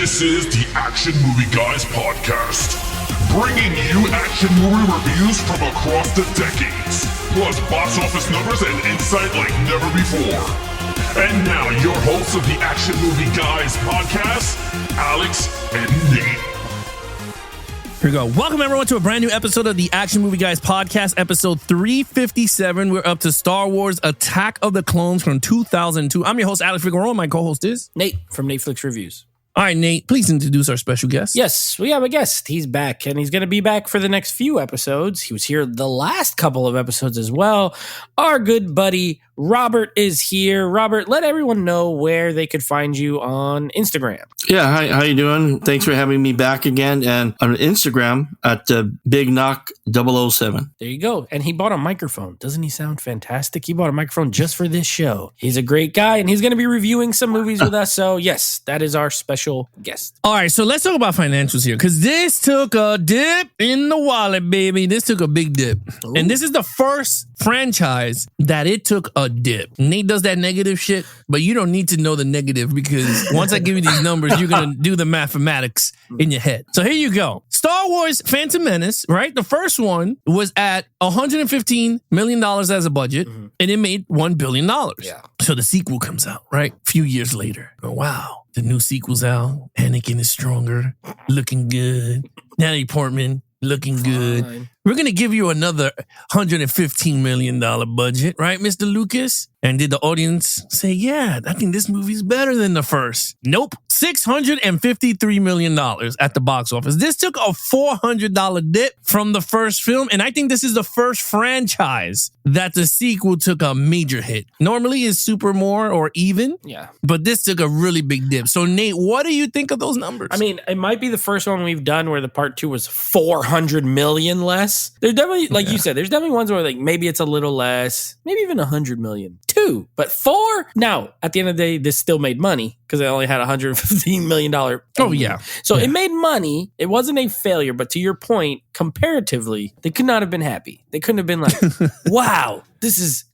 This is the Action Movie Guys podcast, bringing you action movie reviews from across the decades, plus box office numbers and insight like never before. And now, your hosts of the Action Movie Guys podcast, Alex and Nate. Here we go. Welcome, everyone, to a brand new episode of the Action Movie Guys podcast, episode 357. We're up to Star Wars Attack of the Clones from 2002. I'm your host, Alex Figueroa. My co-host is Nate from Netflix Reviews. All right, Nate, please introduce our special guest. Yes, we have a guest. He's back, and he's going to be back for the next few episodes. He was here the last couple of episodes as well. Our good buddy, Robert, is here. Robert, let everyone know where they could find you on Instagram. Yeah, hi, how you doing? Thanks for having me back again. And on Instagram at Big Knock 007. There you go. And he bought a microphone. Doesn't he sound fantastic? He bought a microphone just for this show. He's a great guy, and he's going to be reviewing some movies with us. So, yes, that is our special guest. All right, so let's talk about financials here, because this took a dip in the wallet, baby. This took a big dip. Ooh. And this is the first franchise that it took a dip. Nate does that negative shit, but you don't need to know the negative, because once I give you these numbers, you're going to do the mathematics in your head. So here you go. Star Wars Phantom Menace, right? The first one was at $115 million as a budget, and it made $1 billion. Yeah. So the sequel comes out, right? A few years later. Oh, wow. The new sequel's out. Anakin is stronger, looking good. Natalie Portman, looking good. Fine. We're going to give you another $115 million budget, right, Mr. Lucas? And did the audience say, yeah, I think this movie's better than the first? Nope. $653 million at the box office. This took a $400 dip from the first film. And I think this is the first franchise that the sequel took a major hit. Normally it's super more or even. Yeah. But this took a really big dip. So, Nate, what do you think of those numbers? I mean, it might be the first one we've done where the part two was 400 million less. There's definitely, like you said, there's definitely ones where like maybe it's a little less, maybe even 100 million. 2, but 4. Now, at the end of the day, this still made money because it only had $115 million. Oh, yeah. So it made money. It wasn't a failure, but to your point, comparatively, they could not have been happy. They couldn't have been like, wow,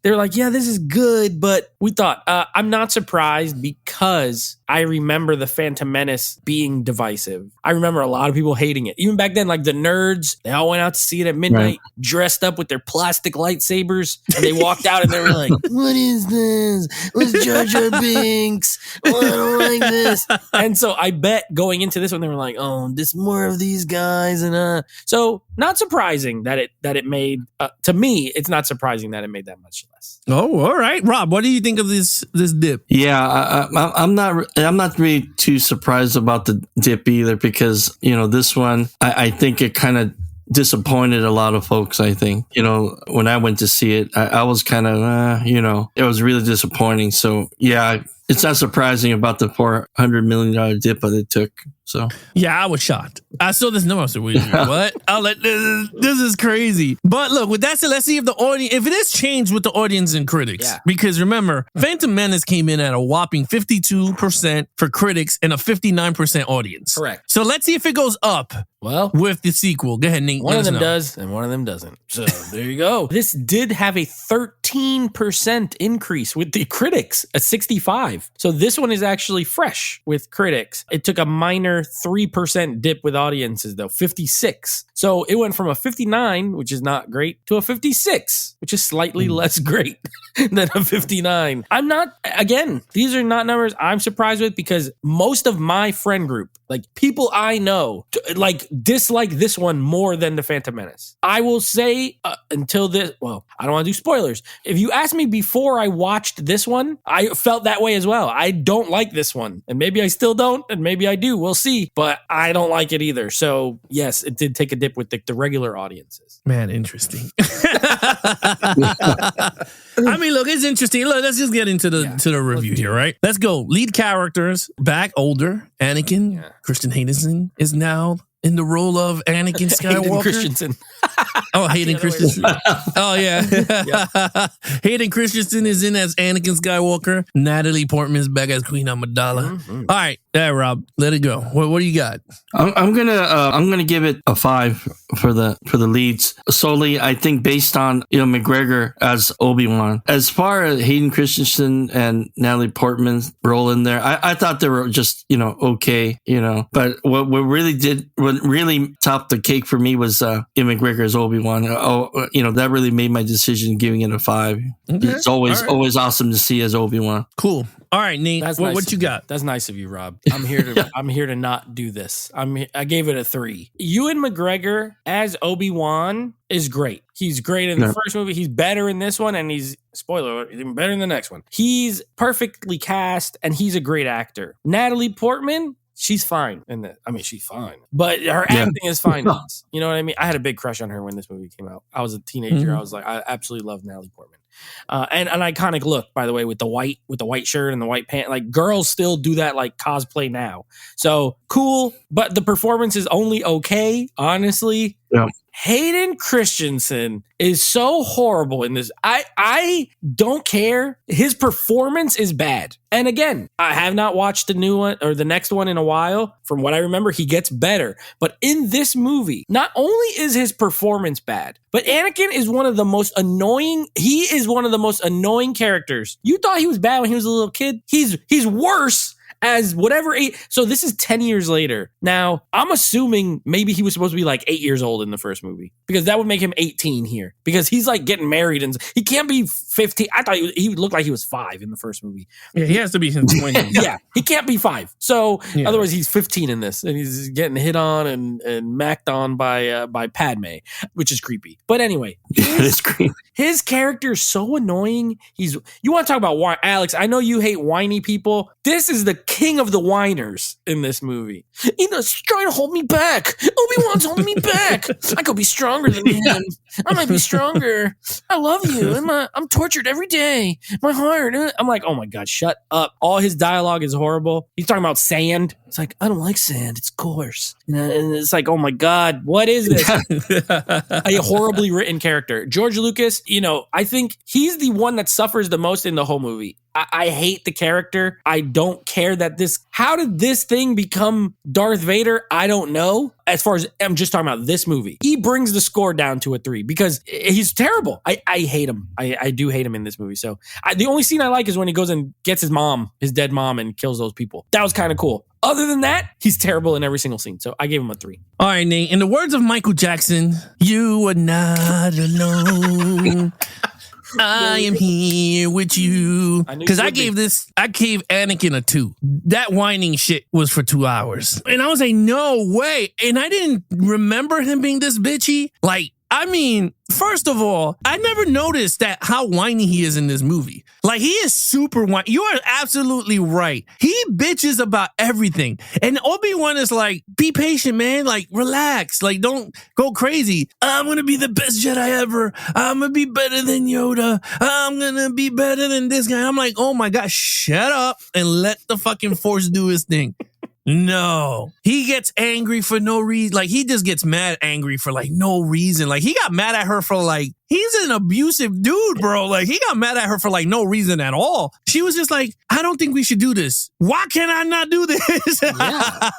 they're like, yeah, this is good. But we thought, I'm not surprised because I remember the Phantom Menace being divisive. I remember a lot of people hating it. Even back then, like the nerds, they all went out to see it at midnight, dressed up with their plastic lightsabers, and they walked out and they were like, what is this? What's Jar Jar Binks? Oh, I don't like this. And so I bet going into this one, they were like, oh, this more of these guys. And so not surprising that it made, to me, it's not surprising that it made that much less. Oh, all right. Rob, what do you think of this dip? Yeah, I'm not really too surprised about the dip either, because, you know, this one, I think it kind of disappointed a lot of folks. I think, you know, when I went to see it, I was kind of, you know, it was really disappointing. So, yeah, it's not surprising about the $400 million dip that it took. So yeah, I was shocked. I saw this number. I said, wait, what? I was like, this is crazy. But look, with that said, let's see if it has changed with the audience and critics. Yeah. Because remember, Phantom Menace came in at a whopping 52% for critics and a 59% audience. Correct. So let's see if it goes up. Well, with the sequel. Go ahead, Nate. One of them does and one of them doesn't. So there you go. This did have a 13% increase with the critics at 65. So this one is actually fresh with critics. It took a minor 3% dip with audiences, though, 56. So it went from a 59, which is not great, to a 56, which is slightly less great than a 59. These are not numbers I'm surprised with, because most of my friend group, like people I know, like dislike this one more than the Phantom Menace. I will say until this, well, I don't want to do spoilers. If you asked me before I watched this one, I felt that way as well. I don't like this one, and maybe I still don't, and maybe I do. We'll see, but I don't like it either. So yes, it did take a dip with the regular audiences. Man, interesting. I mean, look, it's interesting. Look, let's just get into the review here, right? Let's go. Lead characters back, older. Anakin. Yeah. Christian Hayden is now in the role of Anakin Skywalker. Hayden Christensen. Oh, Hayden Christensen. Oh, yeah. Hayden Christensen is in as Anakin Skywalker. Natalie Portman's back as Queen Amidala. Mm-hmm. All right. Rob, let it go. What do you got? I'm gonna give it a 5 for the leads solely. I think based on McGregor as Obi-Wan. As far as Hayden Christensen and Natalie Portman's role in there, I thought they were just okay, But what really topped the cake for me was McGregor as Obi-Wan. That really made my decision giving it a 5. Okay. It's always awesome to see as Obi-Wan. Cool. All right, Nate. That's What nice you got? That's nice of you, Rob. I'm here to not do this. I gave it a 3. Ewan McGregor as Obi-Wan is great. He's great in the first movie. He's better in this one, and he's, spoiler alert, even better in the next one. He's perfectly cast, and he's a great actor. Natalie Portman, she's fine in that. I mean, she's fine, but her acting is fine. You know what I mean? I had a big crush on her when this movie came out. I was a teenager. Mm-hmm. I was like, I absolutely love Natalie Portman. And an iconic look, by the way, with the white shirt and the white pant. Like, girls still do that like cosplay now. So cool, but the performance is only okay, honestly. Yeah. Hayden Christensen is so horrible in this. I don't care. His performance is bad. And again, I have not watched the new one or the next one in a while. From what I remember, he gets better. But in this movie, not only is his performance bad, but Anakin is one of the most annoying. He is one of the most annoying characters. You thought he was bad when he was a little kid. He's worse as whatever age. So this is 10 years later. Now, I'm assuming maybe he was supposed to be like 8 years old in the first movie, because that would make him 18 here, because he's like getting married and he can't be 15. I thought he looked like he was 5 in the first movie. Yeah, he has to be in his 20s. Yeah, he can't be 5. So otherwise he's 15 in this, and he's getting hit on and macked on by Padme, which is creepy. But anyway, It's creepy. his character is so annoying. You want to talk about Alex? I know you hate whiny people. This is the king of the whiners in this movie. He's trying to hold me back. Obi-Wan's holding me back. I could be stronger than him. I might be stronger. I love you. I'm tortured every day. My heart. I'm like, oh my God, shut up. All his dialogue is horrible. He's talking about sand. It's like, I don't like sand. It's coarse. And it's like, oh my God, what is this? A horribly written character. George Lucas, I think he's the one that suffers the most in the whole movie. I hate the character. I don't care that how did this thing become Darth Vader? I don't know. As far as I'm just talking about this movie, he brings the score down to a 3 because he's terrible. I hate him. I do hate him in this movie. So the only scene I like is when he goes and gets his dead mom, and kills those people. That was kind of cool. Other than that, he's terrible in every single scene. So I gave him a 3. All right, Nate. In the words of Michael Jackson, you are not alone. I am here with you. Because I gave Anakin a 2. That whining shit was for 2 hours. And I was like, no way. And I didn't remember him being this bitchy. Like, I mean, first of all, I never noticed that how whiny he is in this movie. Like, he is super whiny. You are absolutely right. He bitches about everything. And Obi-Wan is like, be patient, man. Like, relax. Like, don't go crazy. I'm going to be the best Jedi ever. I'm going to be better than Yoda. I'm going to be better than this guy. I'm like, oh my God, shut up and let the fucking Force do his thing. No, he gets angry for no reason. Like, he just gets angry for like no reason. Like, he got mad at her for like, he's an abusive dude, bro. Like, he got mad at her for like no reason at all. She was just like, I don't think we should do this. Why can I not do this? Yeah.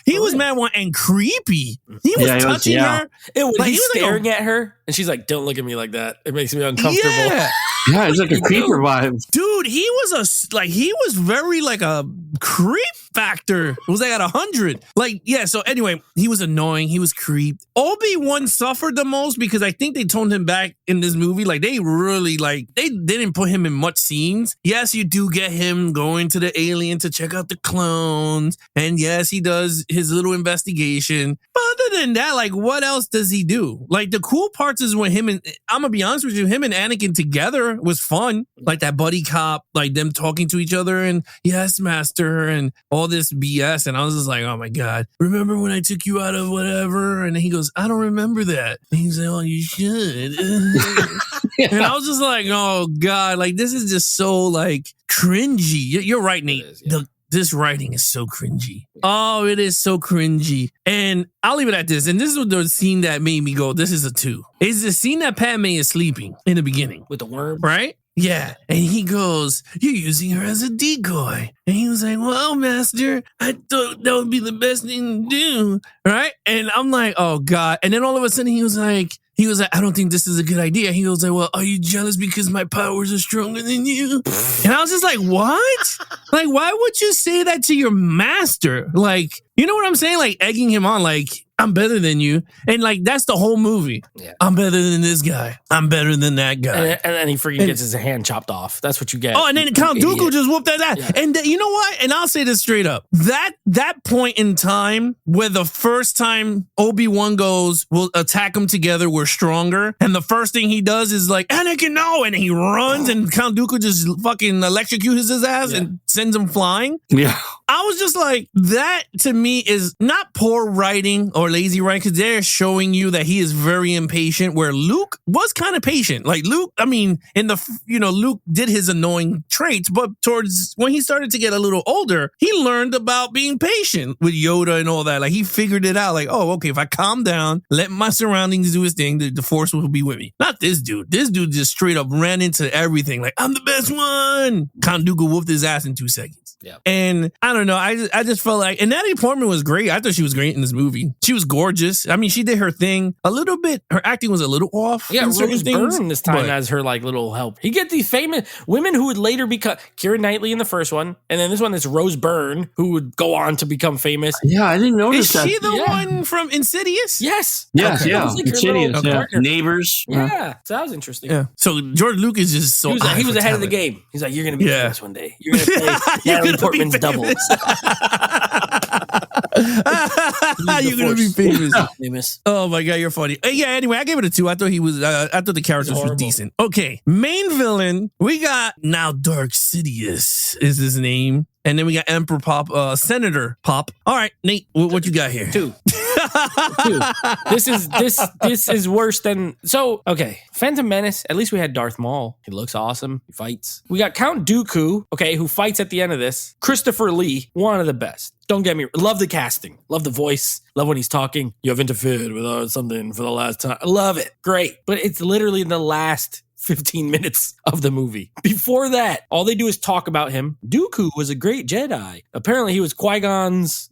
He was mad and creepy. He was touching her. He was staring at her, and she's like, don't look at me like that. It makes me uncomfortable. Yeah, it's like a creeper vibe. Dude, he was very like a creep factor. It was like at 100. Like, yeah, so anyway, he was annoying. He was creeped. Obi-Wan suffered the most because I think they toned him back in this movie. Like, they really, they didn't put him in much scenes. Yes, you do get him going to the alien to check out the clones. And yes, he does his little investigation. But other than that, like, what else does he do? Like, the cool parts is when I'm gonna be honest with you, him and Anakin together was fun. Like, that buddy cop, like them talking to each other and yes, master, and all this BS. And I was just like, oh my God, remember when I took you out of whatever? And then he goes, I don't remember that. And he's like, oh, you should. And I was just like, oh God, like, this is just so like cringy. You're right, Nate. this writing is so cringy. Oh, it is so cringy. And I'll leave it at this. And this is the scene that made me go, this is a 2. It's the scene that Padme is sleeping in the beginning. With the worm. Right? Yeah. And he goes, you're using her as a decoy. And he was like, well, master, I thought that would be the best thing to do. Right? And I'm like, oh, God. And then all of a sudden he was like, I don't think this is a good idea. He goes like, well, are you jealous because my powers are stronger than you? And I was just like, what? Like, why would you say that to your master? Like, you know what I'm saying? Like egging him on, like, I'm better than you. And like, that's the whole movie. Yeah. I'm better than this guy. I'm better than that guy. And then he freaking gets his hand chopped off. That's what you get. Oh, and then Count Dooku just whooped that ass. Yeah. And you know what? And I'll say this straight up. That point in time where the first time Obi-Wan goes, we'll attack them together, we're stronger. And the first thing he does is like, Anakin, no. And he runs and Count Dooku just fucking electrocutes his ass and sends him flying. Yeah. I was just like, that to me is not poor writing or lazy writing, because they're showing you that he is very impatient, where Luke was kind of patient. Like Luke, I mean, Luke did his annoying traits, but towards when he started to get a little older, he learned about being patient with Yoda and all that. Like he figured it out. Like, oh, okay, if I calm down, let my surroundings do his thing, the Force will be with me. Not this dude. This dude just straight up ran into everything. Like, I'm the best one. Count Dooku whooped his ass in 2 seconds. Yeah. And I don't know. I just felt like, and Natalie Portman was great. I thought she was great in this movie. She was gorgeous. I mean, she did her thing a little bit. Her acting was a little off. Yeah, in certain Rose things, Byrne this time but- as her like little help. You get these famous women who would later become Keira Knightley in the first one, and then this one is Rose Byrne, who would go on to become famous. Yeah, I didn't notice Is that. she the Yeah. one from Insidious? Yes. Yes, Okay. yeah. That was like her Insidious, little yeah. partner. Neighbors. Yeah, so that was interesting. Yeah. So George Lucas is so He was for ahead of the talent. game. He's like, you're gonna be Yeah. famous one day. You're gonna play You're Natalie gonna be Portman's double. famous. You're gonna be famous. Famous. Oh my god, you're funny. Yeah. Anyway, I gave it a 2. I thought he was. I thought the characters were horrible. decent. Okay, main villain. We got now Dark Sidious is his name, and then we got Emperor Pop, Senator Pop. All right, Nate, what you got here? 2. 2. This is worse than okay. Phantom Menace. At least we had Darth Maul. He looks awesome. He fights. We got Count Dooku. Okay, who fights at the end of this. Christopher Lee, one of the best. Don't get me. Love the casting. Love the voice. Love when he's talking. You have interfered with something for the last time. I love it. Great. But it's literally the last 15 minutes of the movie. Before that, all they do is talk about him. Dooku was a great Jedi. Apparently he was Qui-Gon's,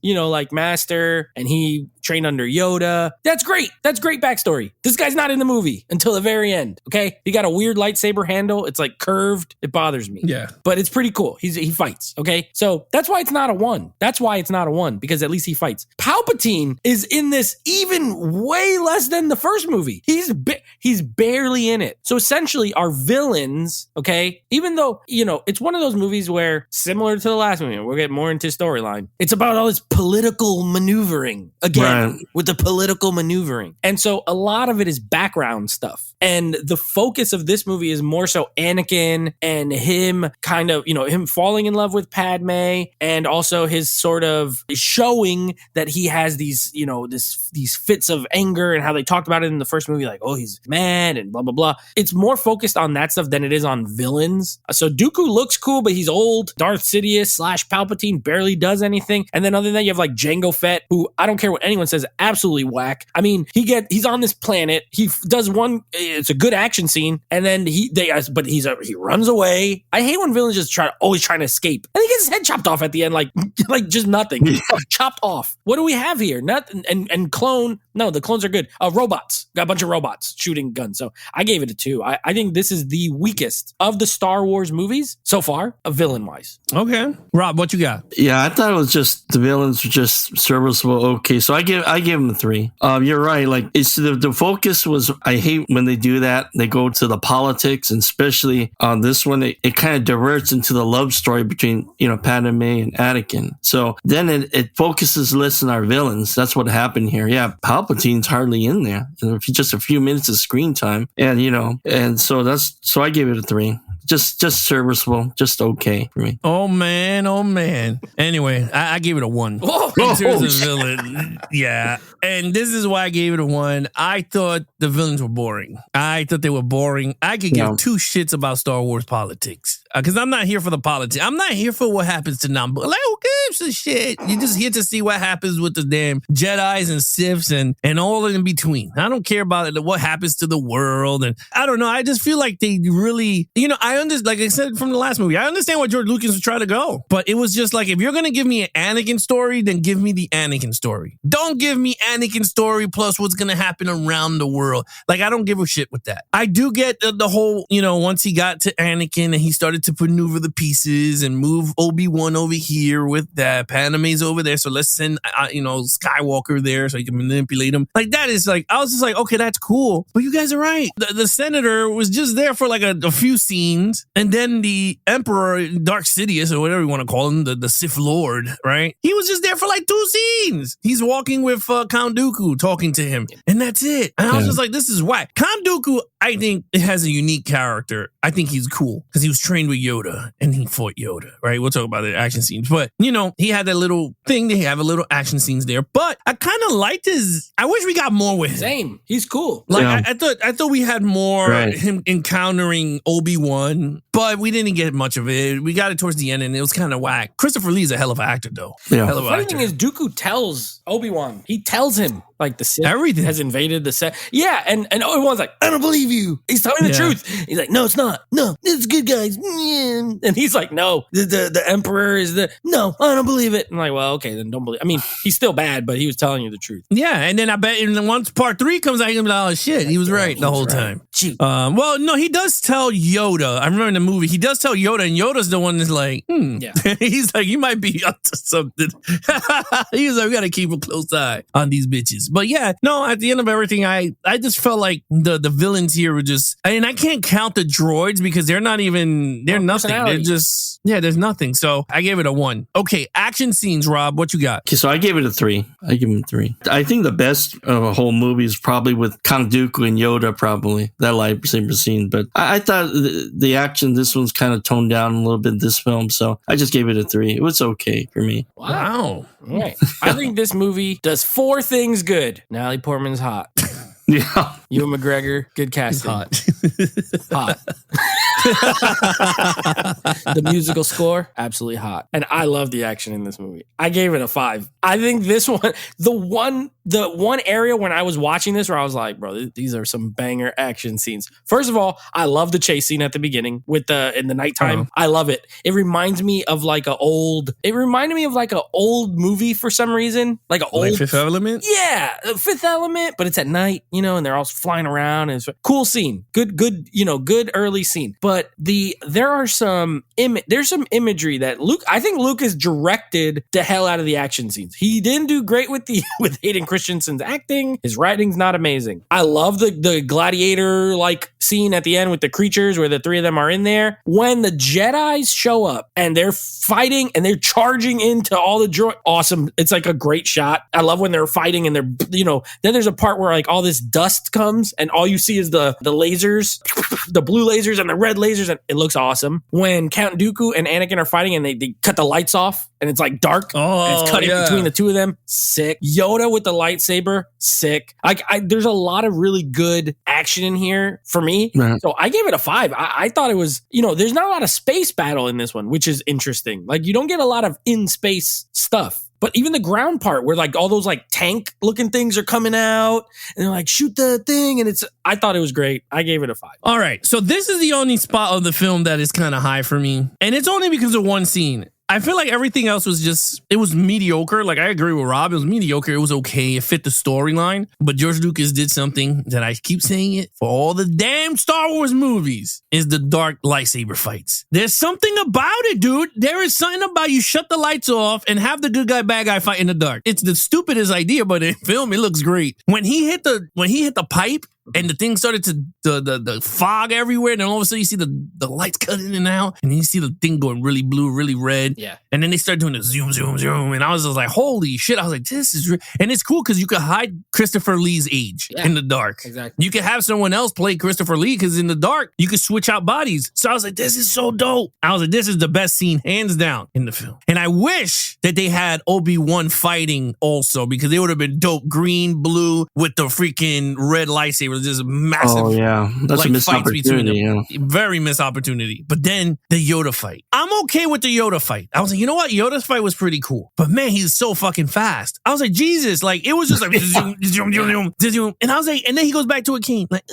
master, and he trained under Yoda. That's great. That's great backstory. This guy's not in the movie until the very end. Okay. He got a weird lightsaber handle. It's like curved. It bothers me. Yeah. But it's pretty cool. He fights. Okay. So that's why it's not a 1. That's why it's not a 1, because at least he fights. Palpatine is in this even way less than the first movie. He's barely in it. So essentially our villains, okay, even though, it's one of those movies where similar to the last movie, we'll get more into storyline. It's about all this political maneuvering again. Right. With the political maneuvering. And so a lot of it is background stuff. And the focus of this movie is more so Anakin and him kind of, him falling in love with Padme, and also his sort of showing that he has these, these fits of anger, and how they talked about it in the first movie, like, oh, he's mad and blah, blah, blah. It's more focused on that stuff than it is on villains. So Dooku looks cool, but he's old. Darth Sidious / Palpatine barely does anything. And then other than that, you have like Jango Fett, who I don't care what anyone says, absolutely whack. I mean, he's on this planet. He does one. It's a good action scene, and then he runs away. I hate when villains just always trying to escape, and he gets his head chopped off at the end, like just nothing. Chopped off. What do we have here? Nothing. And clone. No, the clones are good. Robots. Got a bunch of robots shooting guns. So I gave it a 2. I think this is the weakest of the Star Wars movies so far, villain wise. Okay, Rob, what you got? Yeah, I thought it was just the villains were just serviceable. Okay, so I give him a 3. You're right. Like it's the focus was. I hate when they do that. They go to the politics, and especially on this one, it kind of diverts into the love story between Padme and Anakin. So then it focuses less on our villains. That's what happened here. Yeah, Palpatine's hardly in there. Just a few minutes of screen time, and so I gave it a 3. Just serviceable, just okay for me. Oh man. Anyway, I gave it a 1. Whoa. In terms of villain, yeah. And this is why I gave it a 1. I thought the villains were boring. I thought they were boring. I could give 2 shits about Star Wars politics. because I'm not here for the politics. I'm not here for what happens to Naboo. Like, who gives a shit? You're just here to see what happens with the damn Jedis and Siths and all in between. I don't care about it, what happens to the world. And I don't know. I just feel like they really, I understand, like I said from the last movie, I understand where George Lucas was trying to go. But it was just like, if you're going to give me an Anakin story, then give me the Anakin story. Don't give me Anakin story plus what's going to happen around the world. Like, I don't give a shit with that. I do get the whole, once he got to Anakin and he started to maneuver the pieces and move Obi-Wan over here with that, Padme's over there, so let's send, Skywalker there so he can manipulate him. Like, that is like, I was just like, okay, that's cool. But you guys are right. The senator was just there for like a few scenes. And then the Emperor, Darth Sidious, or whatever you want to call him, the Sith Lord, right? He was just there for like 2 scenes. He's walking with Count Dooku, talking to him. And that's it. And I was just like, this is whack. Count Dooku, I think it has a unique character. I think he's cool because he was trained with Yoda and he fought Yoda, right? We'll talk about the action scenes. But, he had that little thing. They have a little action scenes there. But I kind of liked I wish we got more with him. Same. He's cool. Like, I thought we had more Right. him encountering Obi-Wan, but we didn't get much of it. We got it towards the end and it was kind of whack. Christopher Lee's a hell of an actor, though. Yeah. Hell of The an funny actor. thing is, Dooku tells Obi-Wan. He tells him, like, the Sith Everything. has invaded the set. Yeah, and Obi-Wan's like, I don't believe you. He's telling the Yeah. truth. He's like, no, it's not. No, it's good, guys. And he's like, no, the Emperor is no, I don't believe it. I'm like, well, okay, then don't believe. I mean, he's still bad, but he was telling you the truth. Yeah, and then I bet once part 3 comes out, you're gonna be like, oh shit, he was right the whole time. Shoot. Well, no, he does tell Yoda. I remember in the movie, he does tell Yoda, and Yoda's the one that's like, Yeah. He's like, you might be up to something. He's like, we gotta keep a close eye on these bitches. But yeah, no, at the end of everything, I just felt like the villains here were just, and I can't count the droids because they're nothing. They're personality. just, there's nothing. So I gave it a 1. Okay, action scenes, Rob, what you got? Okay, so I gave it a 3. I give him 3. I think the best of a whole movie is probably with Count Dooku and Yoda, probably that lightsaber scene. But I thought the action, this one's kind of toned down a little bit this film, so I just gave it a 3. It was okay for me. Wow. All right. I think this movie does 4 things good. Natalie Portman's hot. Yeah. Ewan McGregor, good casting. Hot. Hot. The musical score, absolutely hot. And I love the action in this movie. I gave it a 5. I think this one, the one area when I was watching this where I was like, bro, these are some banger action scenes. First of all, I love the chase scene at the beginning in the nighttime. Uh-huh. I love it. It reminds me of like an old movie for some reason. Like an Like old Fifth Element? yeah, Fifth Element, but it's at night, and they're all flying around. And it's a cool scene, good early scene. But there's some imagery that I think Lucas directed the hell out of the action scenes. He didn't do great with Hayden Christensen's acting. His writing's not amazing. I love the gladiator like scene at the end with the creatures where the 3 of them are in there. When the Jedis show up and they're fighting and they're charging into all the droid, awesome. It's like a great shot. I love when they're fighting and they're, then there's a part where like all this dust comes and all you see is the lasers, the blue lasers and the red lasers, and it looks awesome. When Count Dooku and Anakin are fighting and they cut the lights off and it's like dark and it's cutting between the 2 of them, sick. Yoda with the lightsaber, sick. There's a lot of really good action in here for me. Right. So I gave it a 5. I thought it was, there's not a lot of space battle in this one, which is interesting. Like you don't get a lot of in space stuff. But even the ground part where like all those like tank looking things are coming out and they're like, shoot the thing. And I thought it was great. I gave it a 5. All right. So this is the only spot of the film that is kind of high for me. And it's only because of one scene. I feel like everything else was it was mediocre. Like, I agree with Rob. It was mediocre. It was okay. It fit the storyline. But George Lucas did something that I keep saying it for all the damn Star Wars movies is the dark lightsaber fights. There's something about it, dude. There is something about you shut the lights off and have the good guy, bad guy fight in the dark. It's the stupidest idea, but in film, it looks great. When he hit the pipe, and the thing started to the fog everywhere, and then all of a sudden you see the lights cut in and out, and then you see the thing going really blue, really red. Yeah. And then they start doing the zoom, zoom, zoom, and I was just like, holy shit! I was like, this is and it's cool because you could hide Christopher Lee's age in the dark. Exactly. You could have someone else play Christopher Lee because in the dark you could switch out bodies. So I was like, this is so dope. I was like, this is the best scene hands down in the film. And I wish that they had Obi-Wan fighting also because they would have been dope. Green, blue with the freaking red lightsaber. was just massive. Oh yeah, that's a missed fights between them. opportunity. Yeah. Very missed opportunity. But then the Yoda fight. I'm okay with the Yoda fight. I was like, you know what? Yoda's fight was pretty cool. But man, he's so fucking fast. I was like, Jesus, like it was just like, and I was like, and then he goes back to a king, like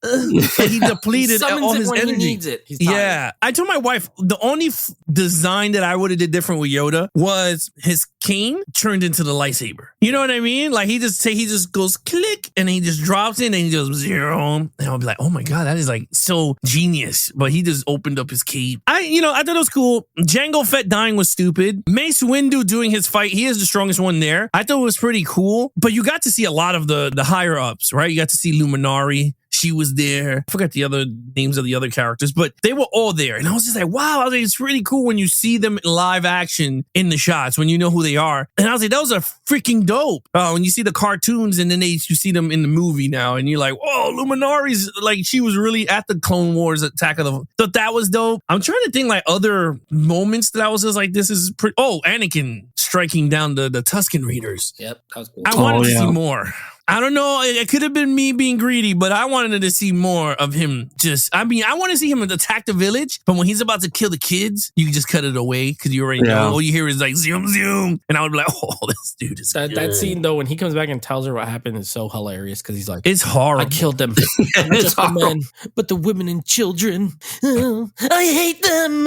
he depleted all his energy. He needs it. He's tired. Yeah, I told my wife the only design that I would have did different with Yoda was his cane turned into the lightsaber. You know what I mean? Like he just goes click and he just drops in and he goes zero. And I'll be like, oh my god, that is like so genius. But he just opened up his cape. I thought it was cool. Jango Fett dying was stupid. Mace Windu doing his fight, he is the strongest one there. I thought it was pretty cool. But you got to see a lot of the higher ups, right? You got to see Luminari. She was there. I forgot the other names of the other characters, but they were all there. And I was just like, wow, I was like, it's really cool when you see them in live action in the shots, when you know who they are. And I was like, those are freaking dope. When you see the cartoons and then you see them in the movie now and you're like, whoa, Luminari's like, she was really at the Clone Wars Attack of the... Thought that was dope. I'm trying to think like other moments that I was just like, this is pretty... Oh, Anakin striking down the Tusken Raiders. Yep, that was cool. I wanted to see more. I don't know. It could have been me being greedy, but I wanted to see more of him. I want to see him attack the village, but when he's about to kill the kids, you can just cut it away because you already know. All you hear is like zoom, zoom. And I would be like, oh, this dude is that scene, though, when he comes back and tells her what happened is so hilarious because he's like, it's horrible. I killed them. Not just the men, but the women and children. Oh, I hate them.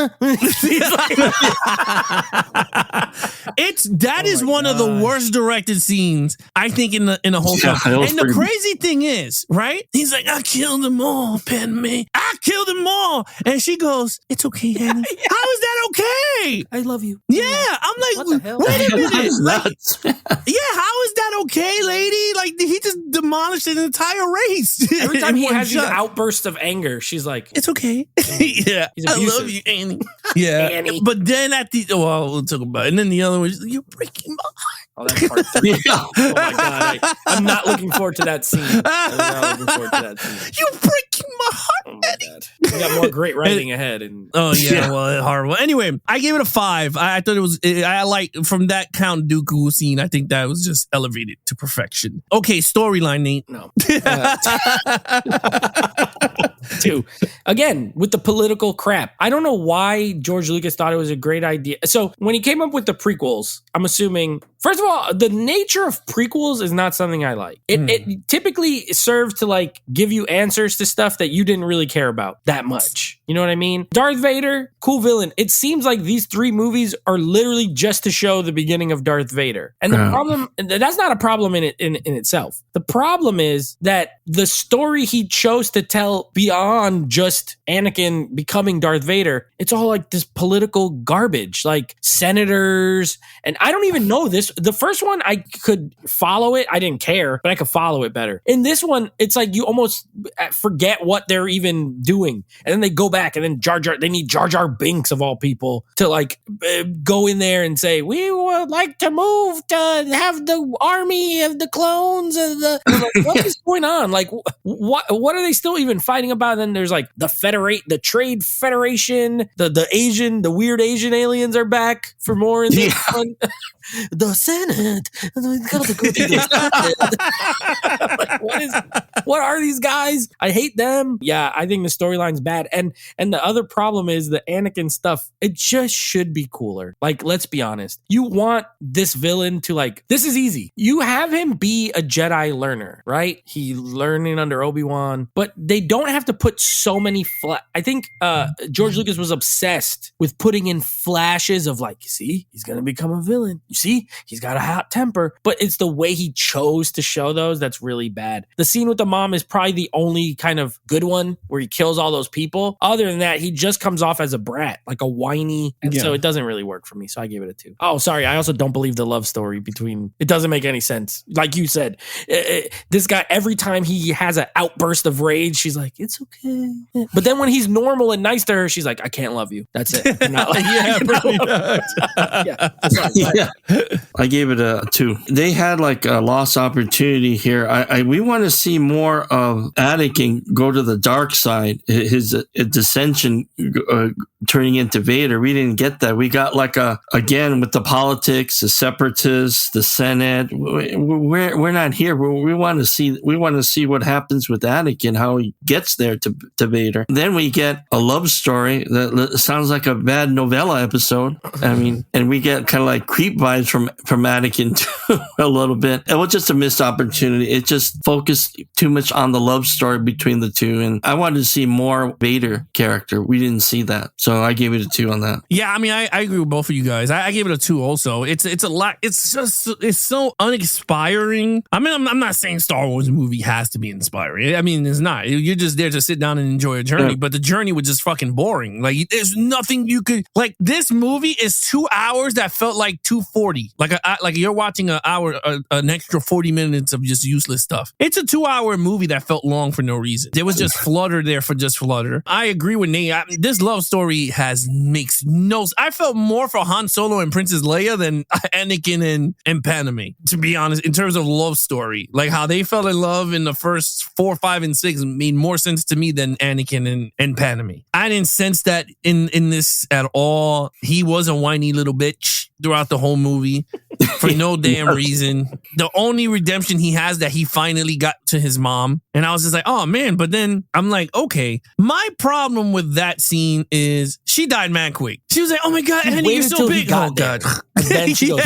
That is one of the worst directed scenes, I think, in the whole film. And the crazy thing is, right? He's like, I killed them all, Padme. I killed them all. And she goes, it's okay, Annie. How is that okay? I love you. Yeah. I'm like, what the hell? Wait a minute. Yeah, how is that okay, lady? Like, he just demolished an entire race. Every time he has these outbursts of anger, she's like, it's okay. Yeah. I love you, Annie. Yeah. Annie. But then we'll talk about it. And then the other one, you're breaking my heart. Oh, that part. Oh my god! I'm not looking forward to that scene. I'm not looking forward to that scene. You're breaking my heart, oh my God. We got more great writing ahead. Well, horrible. Anyway, I gave it a 5. I thought it was. I like from that Count Dooku scene. I think that was just elevated to perfection. Okay, storyline, Nate. No. 2. Again, with the political crap. I don't know why George Lucas thought it was a great idea. So when he came up with the prequels, I'm assuming, first of all, the nature of prequels is not something I like. It typically served to like give you answers to stuff that you didn't really care about that much. You know what I mean? Darth Vader, cool villain. It seems like these 3 movies are literally just to show the beginning of Darth Vader. And the problem, that's not a problem in itself. The problem is that the story he chose to tell beyond just Anakin becoming Darth Vader, it's all like this political garbage, like senators. And I don't even know this. The first one, I could follow it. I didn't care, but I could follow it better. In this one, it's like you almost forget what they're even doing. And then they go back and then they need Jar Jar Binks of all people to like go in there and say, we would like to move to have the army of the clones of the... Like, what is going on? Like, what are they still even fighting about? And then there's like the Trade Federation, the weird Asian aliens are back for more in this one. The Senate. We gotta go through the Senate. Like, what are these guys? I hate them. Yeah, I think the storyline's bad. And the other problem is the Anakin stuff. It just should be cooler. Like, let's be honest. You want this villain to like, this is easy. You have him be a Jedi learner, right? He learning under Obi-Wan, but they don't have to put so many I think George Lucas was obsessed with putting in flashes of like, you see, he's gonna become a villain. You see, he's got a hot temper, but it's the way he chose to show those that's really bad. The scene with the mom is probably the only kind of good one where he kills all those people. Other than that, he just comes off as a brat, like a whiny, and so it doesn't really work for me. So I gave it a 2. Oh, sorry. I also don't believe the love story between. It doesn't make any sense. Like you said, this guy, every time he has an outburst of rage, she's like, "It's okay," but then then when he's normal and nice to her, she's like, I can't love you. That's it. I'm not like, Yeah, pretty much. yeah. Sorry. Yeah, I gave it a 2. They had like a lost opportunity here. We want to see more of Anakin go to the dark side, his dissension turning into Vader. We didn't get that. We got like again with the politics, the separatists, the Senate. We're not here. We want to see what happens with Anakin, how he gets there to Vader. Then we get a love story that sounds like a bad novella episode. I mean, and we get kind of like creep vibes from Anakin too, a little bit. It was just a missed opportunity. It just focused too much on the love story between the two, and I wanted to see more Vader character. We didn't see that, so I gave it a 2 on that. Yeah, I mean, I agree with both of you guys. I gave it a 2 also. It's a lot. It's just, it's so uninspiring. I mean, I'm not saying Star Wars movie has to be inspiring. I mean, it's not. You're just there to sit down and enjoy a journey, but the journey was just fucking boring. Like, there's nothing you could, like, this movie is 2 hours that felt like 240. Like you're watching an extra 40 minutes of just useless stuff. It's a 2-hour movie that felt long for no reason. There was just flutter there for just flutter. I agree with Nate. This love story makes no. I felt more for Han Solo and Princess Leia than Anakin and Padme, to be honest, in terms of love story. Like how they fell in love in the first 4, 5, and 6 made more sense to me than Anakin and Padme. I didn't sense that in this at all. He was a whiny little bitch throughout the whole movie for no damn reason. The only redemption he has that he finally got to his mom. And I was just like, oh man. But then I'm like, okay, my problem with that scene is she died mad quick. She was like, oh my God, Annie, you're so big. Oh God. And then she goes,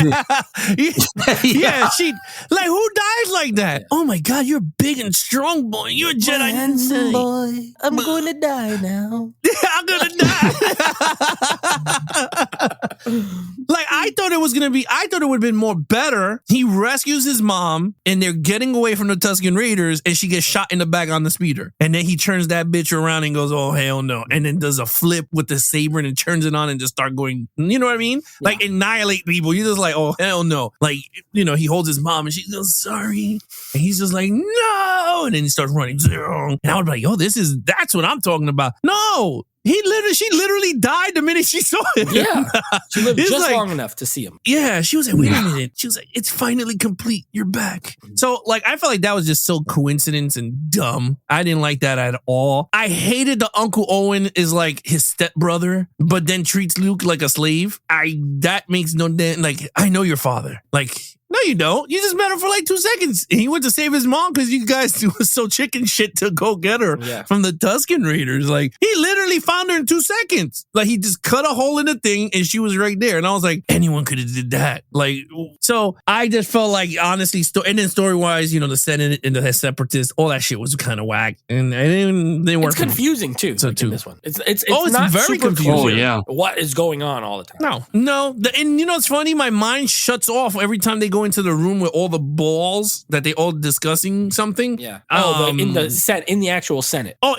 yeah, she, like, who dies like that? Oh my God, you're big and strong, boy. You're a Jedi. handsome boy, I'm going to die now. I'm gonna die. Like, I thought it would have been more better. He rescues his mom and they're getting away from the Tusken Raiders and she gets shot in the back on the speeder. And then he turns that bitch around and goes, oh, hell no. And then does a flip with the saber and turns it on and just start going, you know what I mean? Yeah. Like, annihilate people. You're just like, oh, hell no. Like, you know, he holds his mom and she goes, sorry. And he's just like, no. And then he starts running. And I would be like, yo, that's what I'm talking about. No. She literally died the minute she saw him. Yeah. She lived just long enough to see him. Yeah. She was like, wait a minute. She was like, it's finally complete. You're back. So, like, I felt like that was just so coincidence and dumb. I didn't like that at all. I hated the Uncle Owen is like his stepbrother, but then treats Luke like a slave. That makes no damn, like, I know your father. Like, no, you don't. You just met him for like 2 seconds. And he went to save his mom because you guys was so chicken shit to go get her from the Tusken Raiders. Like, he literally found her in 2 seconds. Like, he just cut a hole in the thing and she was right there. And I was like, anyone could have did that. Like, so I just felt like, honestly, and then story-wise, you know, the Senate and the Separatists, all that shit was kind of whack. And they weren't. It's confusing, too. So, like too. In this one. It's not very confusing. Oh, yeah. What is going on all the time? No. And you know, it's funny. My mind shuts off every time they go into the room with all the balls that they all discussing something. Yeah. In the actual Senate. Oh,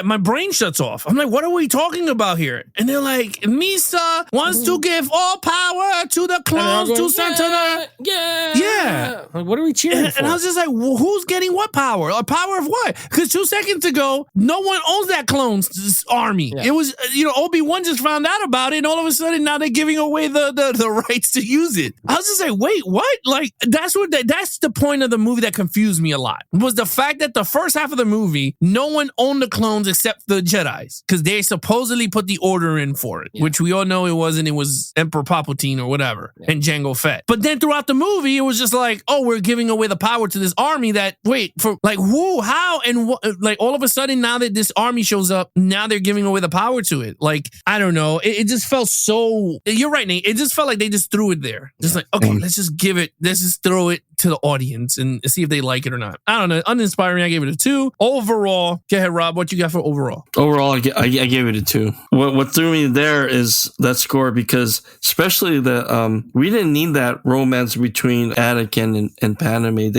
my brain shuts off. I'm like, what are we talking about here? And they're like, Misa wants to give all power to the clones to Santana. Yeah. Like, what are we cheering for? And I was just like, well, who's getting what power? A power of what? Because 2 seconds ago, no one owns that clone's army. Yeah. It was, Obi-Wan just found out about it, and all of a sudden now they're giving away the rights to use it. I was just like, wait, what? Like, that's the point of the movie that confused me a lot, was the fact that the first half of the movie, no one owned the clones except the Jedis, because they supposedly put the order in for it, which we all know it wasn't. It was Emperor Palpatine or whatever, and Jango Fett. But then throughout the movie, it was just like, oh, we're giving away the power to this army that, wait, for like who, how, and what? Like, all of a sudden, now that this army shows up, now they're giving away the power to it. Like, I don't know. It just felt so, you're right, Nate. It just felt like they just threw it there. Just like, okay, let's just throw it to the audience and see if they like it or not. I don't know. Uninspiring. I gave it a 2. Overall, go ahead, Rob. What you got for overall? Overall, I gave it a 2. What threw me there is that score, because especially we didn't need that romance between Anakin and Padme.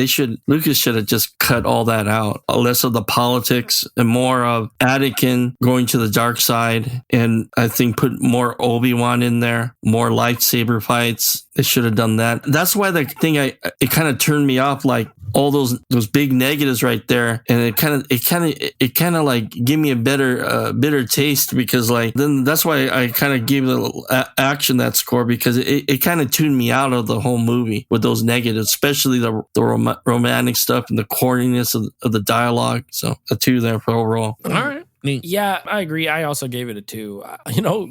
Lucas should have just cut all that out. Less of the politics and more of Anakin going to the dark side, and I think put more Obi-Wan in there, more lightsaber fights. They should have done that. That's why the thing it kind of turned me off. Like, all those big negatives right there, and it kind of like give me a bitter taste, because like then that's why I kind of gave the action that score, because it kind of tuned me out of the whole movie with those negatives, especially the romantic stuff and the corniness of the dialogue. So a 2 there for overall. All right. Yeah, I agree. I also gave it a 2.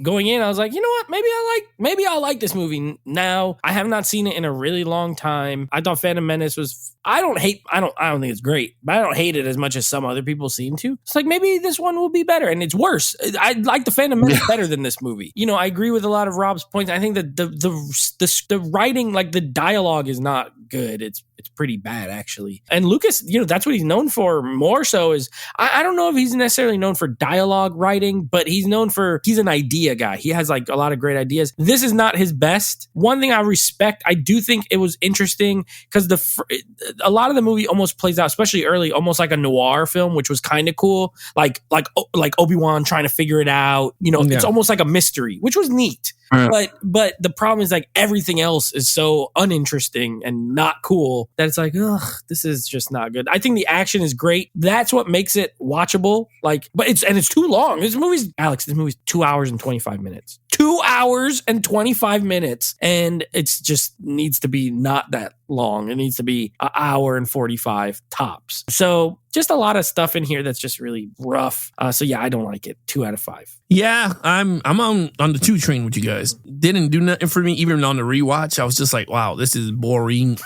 Going in, I was like, you know what? Maybe I like this movie now. I have not seen it in a really long time. I thought Phantom Menace was. I don't think it's great, but I don't hate it as much as some other people seem to. It's like maybe this one will be better, and it's worse. I like the Phantom Menace better than this movie. I agree with a lot of Rob's points. I think that the writing, like the dialogue, is not good. It's pretty bad, actually. And Lucas, that's what he's known for more so is, I don't know if he's necessarily known for dialogue writing, but he's an idea guy. He has like a lot of great ideas. This is not his best. One thing I respect, I do think it was interesting because a lot of the movie almost plays out, especially early, almost like a noir film, which was kind of cool. Like Obi-Wan trying to figure it out. It's almost like a mystery, which was neat. Right. But the problem is like everything else is so uninteresting and not cool that it's like, ugh, this is just not good. I think the action is great. That's what makes it watchable. But it's too long. This movie's 2 hours and 25 minutes. 2 hours and 25 minutes. And it's just needs to be not that long. It needs to be an hour and 45 tops. So just a lot of stuff in here that's just really rough. So yeah, I don't like it. 2 out of 5. Yeah, I'm on the 2 train with you guys. Didn't do nothing for me even on the rewatch. I was just like, wow, this is boring.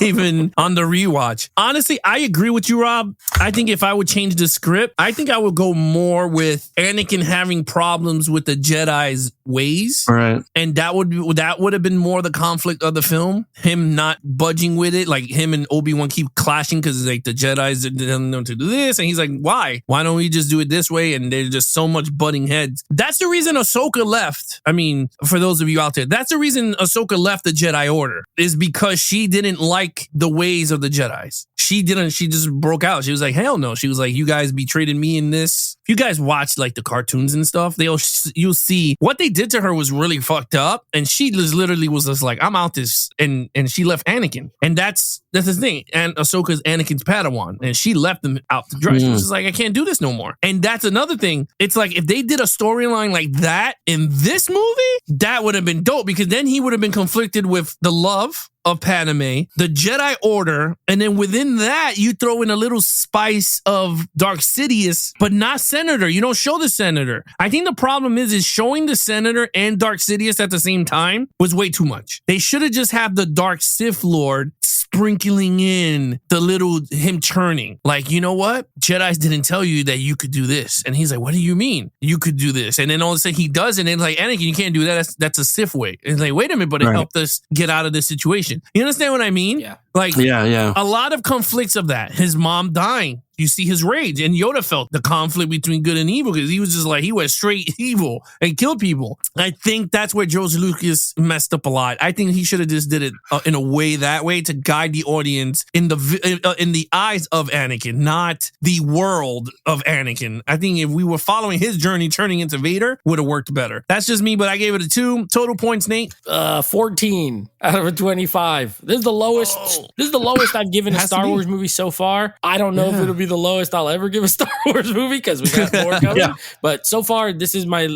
Even on the rewatch. Honestly, I agree with you, Rob. I think if I would change the script, I think I would go more with Anakin having problems with the Jedi's ways. Right. And that would have been more the conflict of the film. Him not budging with it. Like him and Obi-Wan keep clashing because like the Jedi's didn't know to do this. And he's like, why? Why don't we just do it this way? And there's just so much butting heads. That's the reason Ahsoka left. I mean, for those of you out there, that's the reason Ahsoka left the Jedi Order, is because she didn't like the ways of the Jedis. She just broke out. She was like, hell no. She was like, you guys betrayed me in this. If you guys watch like the cartoons and stuff, you'll see what they did to her was really fucked up. And she literally was just like, I'm out this. And she left Anakin. And that's the thing. And Ahsoka's Anakin's Padawan. And she left him out to dry. She was just like, I can't do this no more. And that's another thing. It's like, if they did a storyline like that in this movie, that would have been dope, because then he would have been conflicted with the love of Padme, the Jedi Order, and then within that, you throw in a little spice of Darth Sidious, but not Senator. You don't show the Senator. I think the problem is showing the Senator and Darth Sidious at the same time was way too much. They should have just had the Dark Sith Lord sprinkling in the little him churning. Like, you know what? Jedi's didn't tell you that you could do this. And he's like, what do you mean? You could do this. And then all of a sudden he does it. And it's like, Anakin, you can't do that. That's a Sith way. And it's like, wait a minute, but it helped us get out of this situation. You understand what I mean? Yeah. Like, yeah. A lot of conflicts of that. His mom dying. You see his rage. And Yoda felt the conflict between good and evil, because he was just like, he went straight evil and killed people. I think that's where George Lucas messed up a lot. I think he should have just did it in a way that way to guide the audience in the eyes of Anakin, not the world of Anakin. I think if we were following his journey turning into Vader, would have worked better. That's just me, but I gave it a 2. Total points, Nate? 14 out of 25. This is the lowest. This is the lowest I've given a Star Wars movie so far. I don't know if it'll be the lowest I'll ever give a Star Wars movie, because we got more coming. But so far, this is my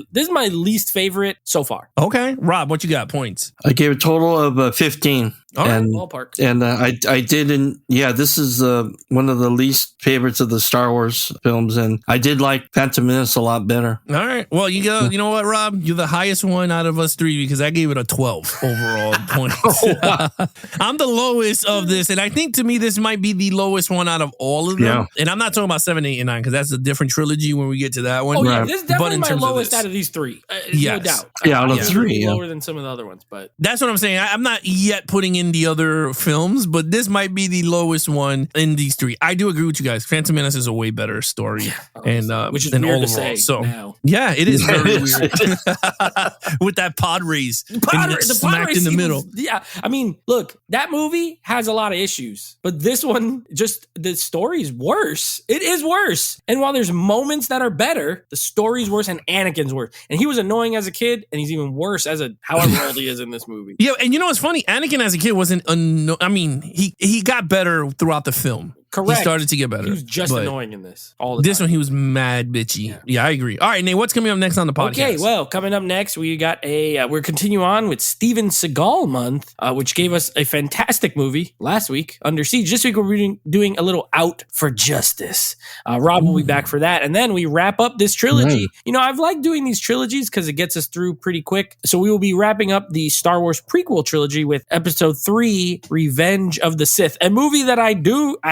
least favorite so far. Okay, Rob, what you got? Points? I gave a total of 15. All right, ballpark. And I didn't. Yeah, this is one of the least favorites of the Star Wars films, and I did like Phantom Menace a lot better. All right. Well, you know what, Rob? You're the highest one out of us 3, because I gave it a 12 overall points. I'm the lowest of this, and I think to me this might be the lowest one out of all of them. Yeah. And I'm not talking about 7, 8, and 9, because that's a different trilogy when we get to that one. Oh yeah, this is definitely my lowest out of these 3. Yes. No doubt. Yeah, out of 3. Lower than some of the other ones, but that's what I'm saying. I'm not yet putting in the other films, but this might be the lowest one in these 3. I do agree with you guys. Phantom Menace is a way better story, and which is weird overall, to say. So now. Yeah, it is very weird with that pod race, the pod race in the middle. Yeah, I mean, look, that movie has a lot of issues, but this one, just the story is worse. It is worse, and while there's moments that are better, the story's worse, and Anakin's worse, and he was annoying as a kid, and he's even worse as however old he is in this movie. Yeah, and you know what's funny? Anakin as a kid shit wasn't. I mean, he got better throughout the film. Correct. He started to get better. He was just but annoying in this all the This time. one, he was mad bitchy. Yeah, I agree. All right, Nate, what's coming up next on the podcast? Okay, well, coming up next, we got we're continuing on with Steven Seagal month, which gave us a fantastic movie last week, Under Siege. This week, we're doing a little Out for Justice. Rob will be back for that. And then we wrap up this trilogy. You know, I've liked doing these trilogies because it gets us through pretty quick. So we will be wrapping up the Star Wars prequel trilogy with episode 3, Revenge of the Sith, a movie that I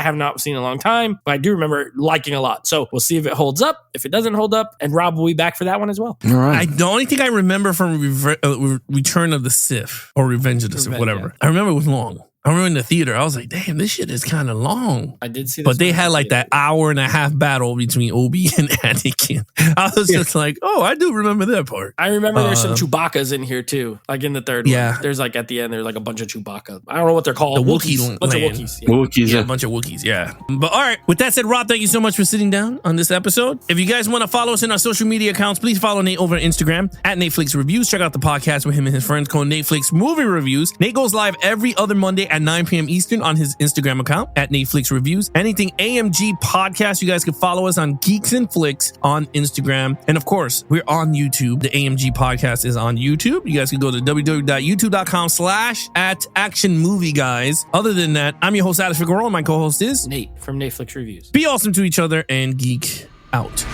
have not seen in a long time, but I do remember liking a lot. So we'll see if it holds up. If it doesn't hold up, and Rob will be back for that one as well. All right. The only thing I remember from Return of the Sith or Revenge of the Sith, whatever. yeah. I remember it was long. I remember in the theater, I was like, damn, this shit is kind of long. I did see this. But they had like that hour and a half battle between Obi and Anakin. I was just like, oh, I do remember that part. I remember there's some Chewbacca's in here too, like in the third Yeah. one. There's like at the end, there's like a bunch of Chewbacca. I don't know what they're called. The Wookiee Bunch of land. Wookiees. Yeah. Wookiees, Yeah, yeah. a bunch of Wookiees, yeah. But all right, with that said, Rob, thank you so much for sitting down on this episode. If you guys want to follow us in our social media accounts, please follow Nate over on Instagram at Netflix Reviews. Check out the podcast with him and his friends called Netflix Movie Reviews. Nate goes live every other Monday at 9 p.m. Eastern on his Instagram account at Netflix Reviews. Anything AMG podcast, you guys can follow us on Geeks and Flicks on Instagram. And of course, we're on YouTube. The AMG podcast is on YouTube. You guys can go to www.youtube.com/@actionmovieguys. Other than that, I'm your host, Alex Figueroa. My co-host is Nate from Netflix Reviews. Be awesome to each other and geek out.